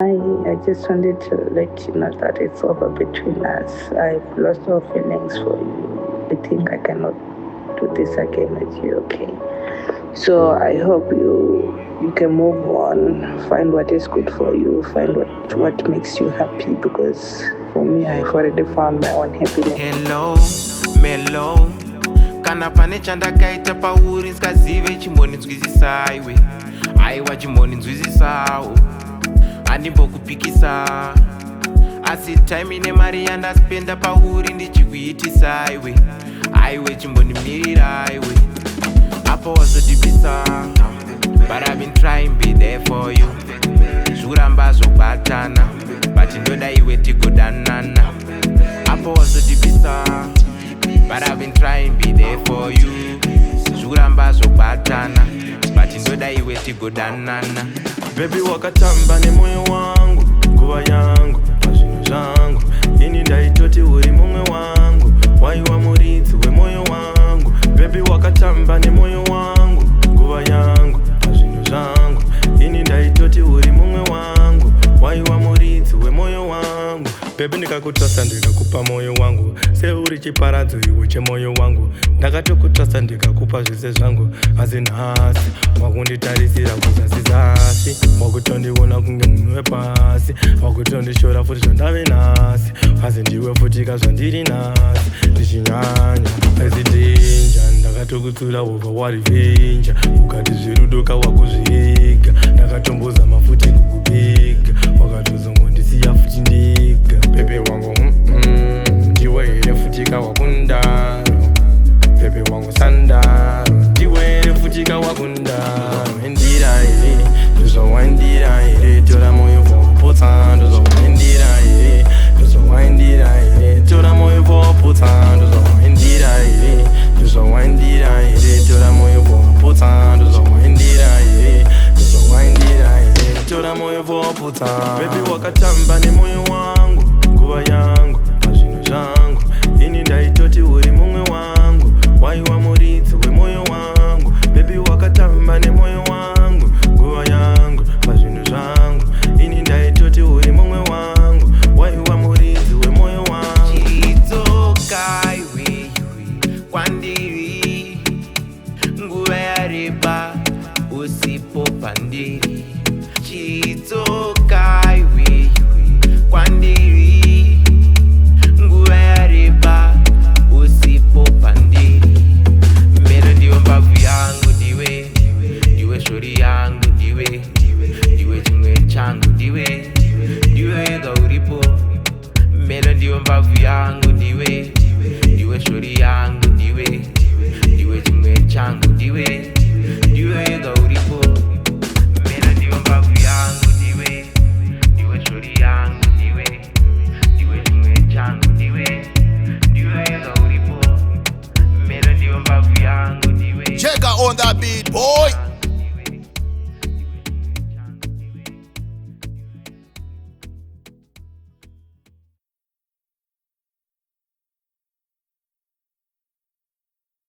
I just wanted to let you know that it's over between us. I've lost all feelings for you. I think I cannot do this again with you, okay? So I hope you can move on, find what is good for you, find what makes you happy because for me I've already found my own happiness. Hello, Melo. Kana pane chandakaita pauri nskazive chimboninzwisisa iwe aiwa chimbonинzwisisawo handimbokupikisa asi time ine mari yandaspenda pauri ndichikuitisa iwe aiwe chimbonimirira iwe apo wazodibisa but I've been trying be there for you zvikuramba zvobatana but ndoda iwe tigodanana apo wazodibisa but I've been trying be there for you zvikuramba zvobatana but ndoda iwe tigodanana Baby wakatamba nemoyo wangu nguva yangu pazvinhu zvangu ini ndaitoti uri mumwe wangu waiwa muridzi wemoyo wangu Baby wakatamba nemoyo wangu nguva yangu pazvinhu zvangu ini ndaitoti uri mumwe wangu waiwa muridzi wemoyo wangu Baby ndikakutrasta ndikakupa moyo wangu seuri chiparadzo iwe chemoyo wangu ndakatokutrasta ndikakupa zvese zvangu asi nhasi wakunditarisira kuzasi-zasi wakutondiona kunge munhu wepasi wakutondishora futi zvandave nhasi asi ndiwe futika zvandiri nhasi ndichinyanya esidhenja ndakatokutsura ubva warivenja ukati zvirudoka wakuzviega ndakatombozama futi kukubega wakatozongondisiya futi ndega Bebe wangu ndiwe here futika wakundaro Bebe wangu sandaro ndiwe here futika wakundaro Endira here ndozowandira here tora moyo vopotsa ndozowandira here ndozowandira here tora moyo vopotsa ndozowandira here ndozowandira here tora moyo vopotsa ndozowandira here ndozowandira here tora moyo vopotsa Baby wakatamba nemoyo wangu nguva yangu